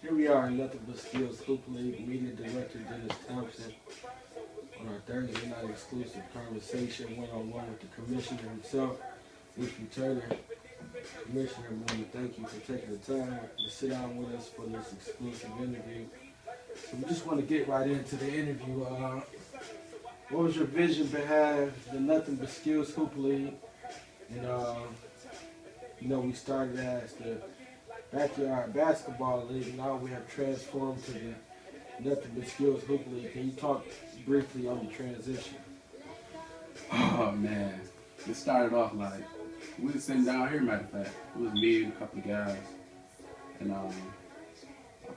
Here we are in Nothing But Skills Hoop League, Media Director Dennis Thompson on our Thursday night exclusive conversation one-on-one with the Commissioner himself, Ephrum Turner. Commissioner, I want to thank you for taking the time to sit down with us for this exclusive interview. So we just want to get right into the interview. What was your vision behind the Nothing But Skills Hoop League? And, we started as the Backyard Basketball League. Now we have transformed to the Nothing But Skills Hoop League. Can you talk briefly on the transition? Oh man, it started off like we was sitting down here. Matter of fact, it was me and a couple of guys, and I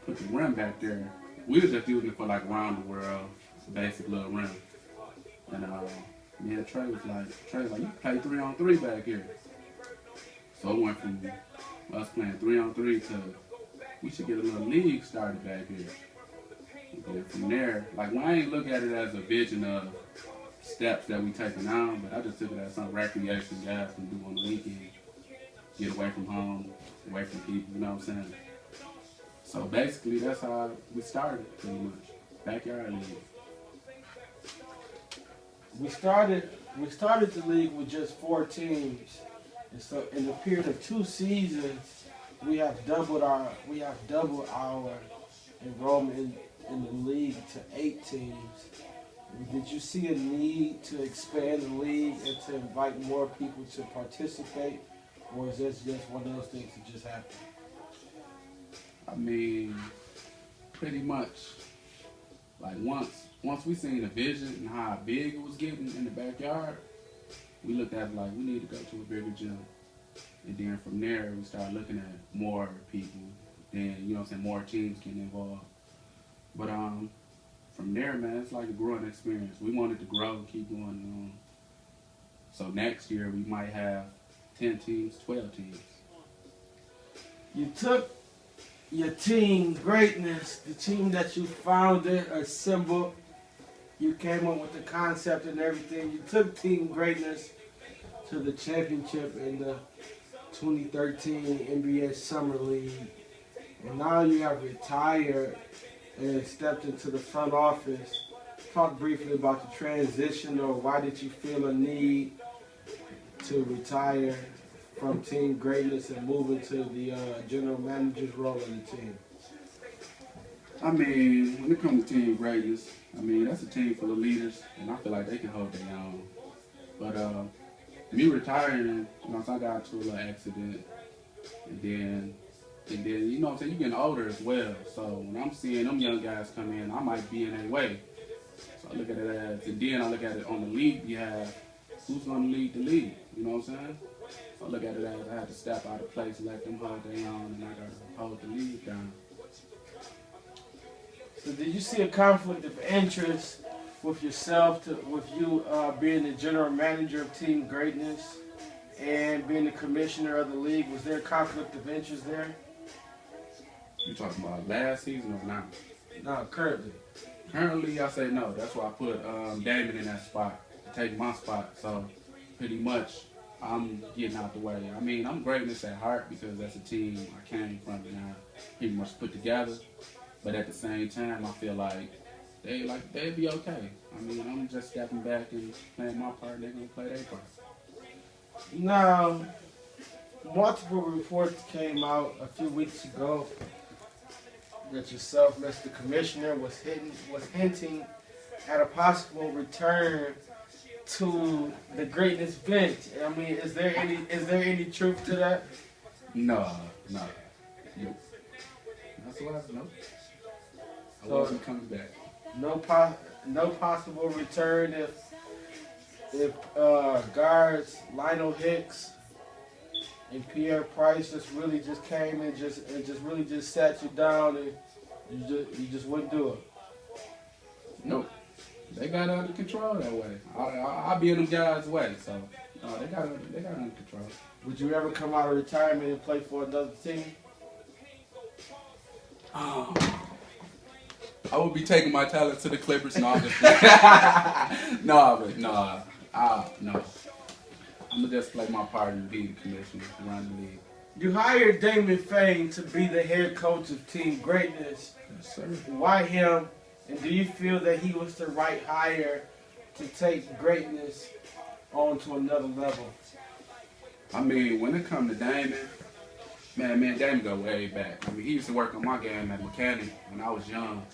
put the rim back there. We was just using it for like around the world, basic little rim. And me and Trey was like, you can play 3-on-3 back here. So it went from us playing 3-on-3 to we should get a little league started back here. And then from there, like when I ain't look at it as a vision of steps that we taking on, but I just took it as some recreation guys can do on the weekend. Get away from home, away from people, you know what I'm saying? So basically that's how we started pretty much. Backyard league. We started the league with just 4 teams. And so in the period of 2 seasons, we have doubled our enrollment in the league to 8 teams. Did you see a need to expand the league and to invite more people to participate, or is this just one of those things that just happened? I mean, pretty much. Like once we seen the vision and how big it was getting in the backyard, we looked at it like we need to go to a bigger gym. And then from there, we started looking at more people. Then, you know what I'm saying, more teams getting involved. But from there, man, it's like a growing experience. We wanted to grow and keep going on. So next year, we might have 10 teams, 12 teams. You took your team greatness, the team that you founded, assembled, you came up with the concept and everything. You took team greatness to the championship in the 2013 NBA Summer League. And now you have retired and stepped into the front office. Talk briefly about the transition, or why did you feel a need to retire from team greatness and move into the general manager's role in the team? I mean, when it comes to team greatness, I mean, that's a team full of leaders, and I feel like they can hold their own. But me retiring, you know, I got into a little accident, and then, you know what I'm saying, you're getting older as well. So when I'm seeing them young guys come in, I might be in their way. So I look at it as, and then I look at it on the league you have, who's going to lead the league, you know what I'm saying? So I look at it as I had to step out of place, let them hold their own, and I got to hold the league down. So did you see a conflict of interest with yourself, with you being the general manager of Team Greatness and being the commissioner of the league? Was there a conflict of interest there? You talking about last season or now? No, currently. Currently, I say no. That's why I put Damon in that spot to take my spot. So pretty much, I'm getting out the way. I mean, I'm greatness at heart because that's a team I came from and I pretty much put together. But at the same time, I feel like they'd be okay. I mean, I'm just stepping back and playing my part. They're gonna play their part. Now, multiple reports came out a few weeks ago that yourself, Mr. Commissioner, was hinting at a possible return to the greatness bench. I mean, is there any truth to that? No. That's what I know. I wasn't coming back. No possible return if guards Lionel Hicks and Pierre Price just came and just sat you down and you just wouldn't do it. Nope. They got it under control that way. I'll be in them guys' way, so they got it under control. Would you ever come out of retirement and play for another team? I would be taking my talent to the Clippers. No, I'm just no. I'm gonna just play my part and be the commissioner, run the league. You hired Damon Fain to be the head coach of Team Greatness. Yes, sir. Why him? And do you feel that he was the right hire to take greatness on to another level? I mean, when it comes to Damon, man, Damon go way back. I mean, he used to work on my game at mechanic when I was young.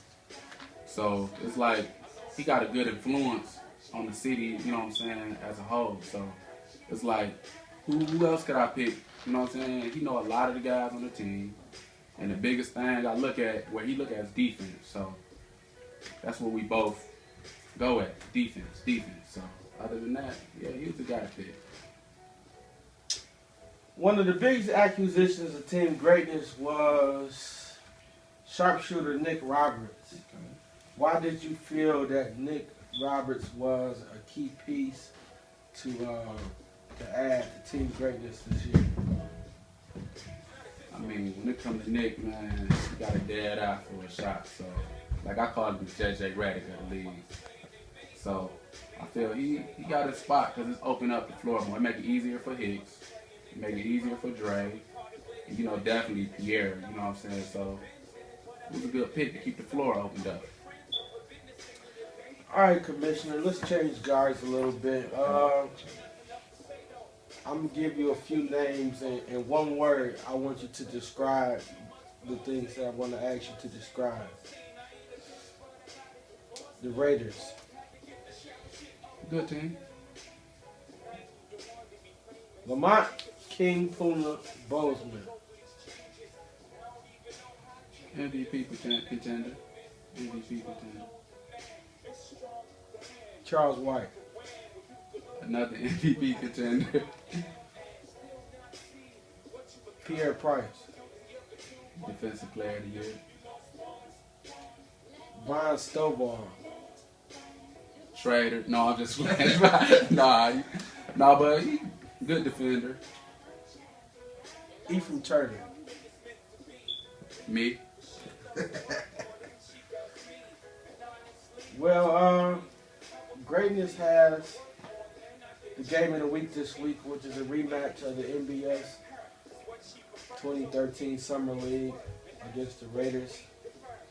So it's like he got a good influence on the city, you know what I'm saying, as a whole. So it's like, who else could I pick? You know what I'm saying? He know a lot of the guys on the team. And the biggest thing I look at, where he look at is defense. So that's what we both go at, defense. So other than that, yeah, he was the guy to pick. One of the biggest acquisitions of Team Greatness was sharpshooter Nick Roberts. Okay. Why did you feel that Nick Roberts was a key piece to add to Team Greatness this year? I mean, when it comes to Nick, man, he got a dead eye for a shot. So, like I call him the JJ Redick of the league. So, I feel he got his spot because it's opened up the floor more. It make it easier for Hicks. It make it easier for Dre. And, you know, definitely Pierre, you know what I'm saying? So, it was a good pick to keep the floor opened up. All right, Commissioner, let's change guards a little bit. I'm going to give you a few names, and in one word, I want you to describe the things that I want to ask you to describe. The Raiders. Good team. Lamont King Puna Bozeman. MVP contender. MVP contender. Charles White. Another MVP contender. Pierre Price. Defensive player of the year. Von Stovall. Schrader. No, I'm just playing. nah, but he good defender. Ephrum Turner. Me. Well, Greatness has the game of the week this week, which is a rematch of the NBS 2013 Summer League against the Raiders.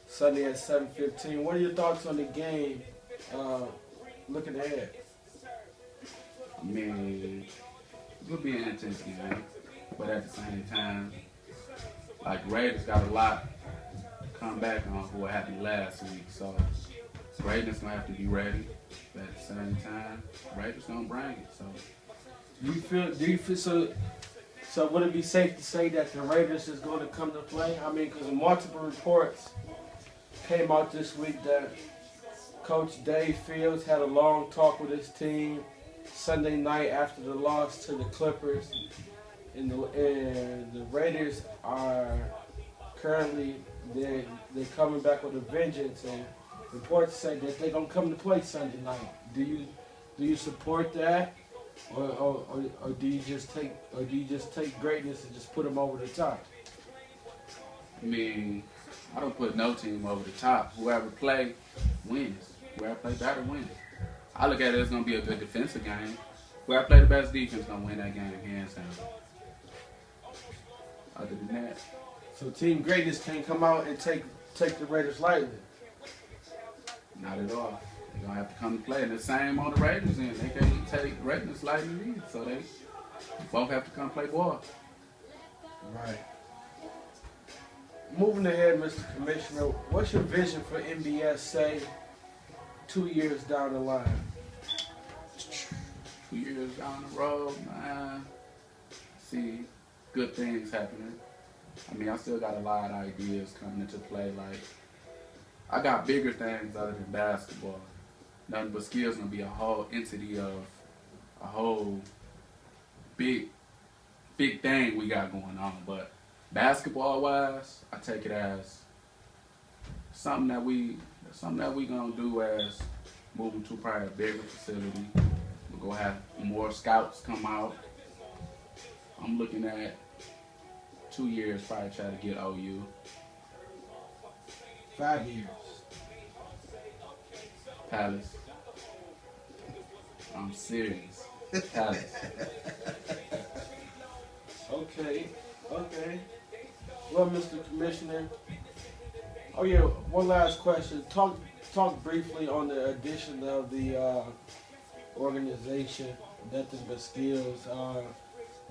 Sunday at 7:15. What are your thoughts on the game looking ahead? I mean, it'll be an intense game, but at the same time, like Raiders got a lot to come back on for what happened last week. So Raiders gonna have to be ready, but at the same time, Raiders gonna bring it. So Do you feel so would it be safe to say that the Raiders is going to come to play? I mean, because multiple reports came out this week that Coach Dave Fields had a long talk with his team Sunday night after the loss to the Clippers, and the Raiders are currently they're coming back with a vengeance, and reports say that they're gonna come to play Sunday night. Do you support that, or do you just take greatness and just put them over the top? I mean, I don't put no team over the top. Whoever play wins. Whoever play better wins. I look at it as gonna be a good defensive game. Whoever play the best defense gonna win that game hands down. Other than that, So Team Greatness can't come out and take the Raiders lightly. not at all. They're gonna have to come to play. And the same on the Raiders end. They can't take Raiders lightly either. So they both have to come play ball. Right. Moving ahead, Mr. Commissioner, what's your vision for NBS, say, 2 years down the line? 2 years down the road, man, see good things happening. I mean, I still got a lot of ideas coming into play. Like, I got bigger things other than basketball. Nothing but skills gonna be a whole entity of a whole big thing we got going on. But basketball wise, I take it as something that we gonna do as moving to probably a bigger facility. We're gonna have more scouts come out. I'm looking at 2 years, probably try to get OU. 5 years. Palace. I'm serious. Palace. Okay. Okay. Well, Mr. Commissioner. Oh yeah, one last question. Talk briefly on the addition of the organization, Nothing But Skills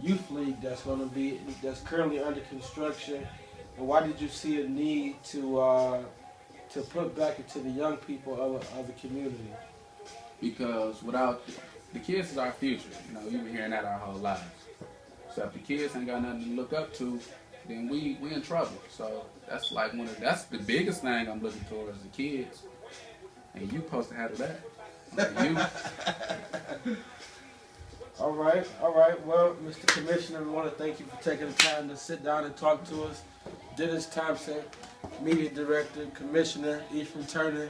Youth League that's currently under construction. And why did you see a need to put back into the young people of the community? Because without the kids is our future. You know, you've been hearing that our whole lives. So if the kids ain't got nothing to look up to, then we in trouble. So that's like that's the biggest thing I'm looking towards the kids. And you supposed to handle that. You. All right, all right. Well, Mr. Commissioner, we want to thank you for taking the time to sit down and talk to us. Dennis Thompson, Media Director, Commissioner, Ephrum Turner,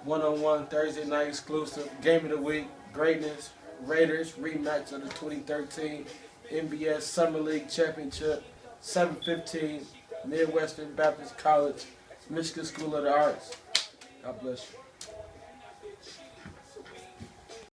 one-on-one Thursday night exclusive, Game of the Week, Greatness, Raiders, rematch of the 2013 NBS Summer League Championship, 7:15, Midwestern Baptist College, Michigan School of the Arts. God bless you.